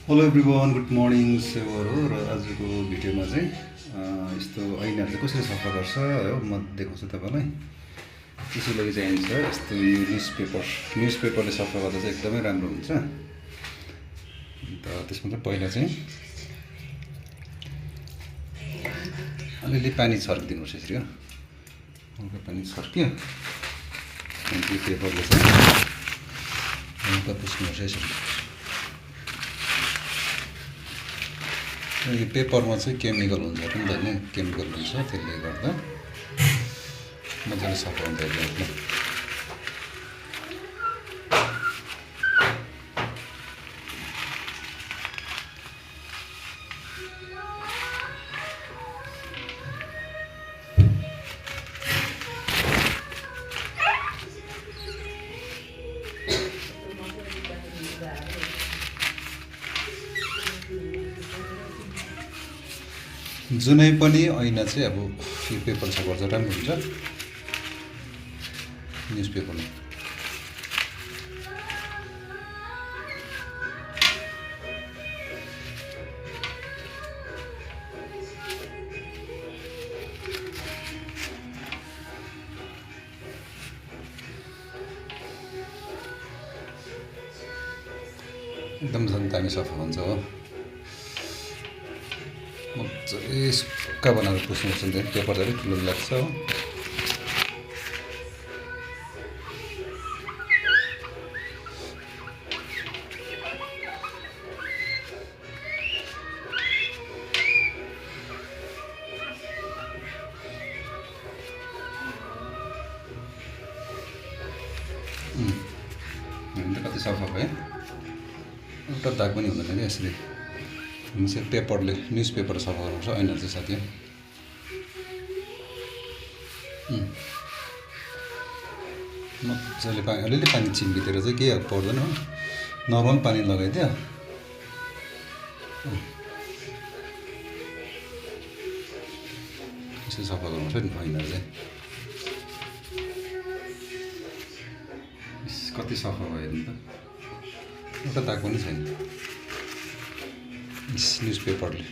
Hello everyone, good morning सेवर हो। र आजको भिडियोमा चाहिँ यस्तो ऐनाहरू चाहिँ कसरी सफा गर्छ हो म देखाउँछु तपाईँलाई। त्यसको लागि चाहिन्छ यस्तो न्युजपेपरले सफा गर्दा चाहिँ एकदमै राम्रो हुन्छ। अन्त त्यसमा चाहिँ पहिला चाहिँ अलिअलि पानी छर्किदिनुपर्छ यसरी हो। हल्का पानी छर्क्यो अनि त्यो पेपरले चाहिँ हल्का पुस्नुपर्छ यसरी। यो पेपरमा चाहिँ केमिकल हुन्छ पनि त होइन, केमिकल हुन्छ, त्यसले गर्दा मजाले सफा हुन्छ एकदम। जुनै पनि ऐना चाहिँ अब यो पेपर सफा गर्दा राम्रो हुन्छ, न्युजपेपरले। एकदम दामी सफा हुन्छ हो। मजाले सुक्खा बनाएर पुस्नुपर्छ नि, पेपर चाहिँ ठुलो लाग्छ हो। कति सफा भयो, एउटा दाग पनि हुँदैन क्या यसरी। हामी चाहिँ पेपरले न्युजपेपर सफा गर्नुपर्छ, ऐना चाहिँ साथी। मजाले अलिअलि पानी चिम्किदिएर चाहिँ केही पर्दैन हो, नर्मल पानी लगाइदियो। यसरी सफा गर्नुपर्छ नि ऐना चाहिँ। कति सफा भयो नि त, एउटा दाग पनि छैन न्युजपेपरले।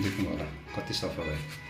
देख्नु होला कति सफा भयो।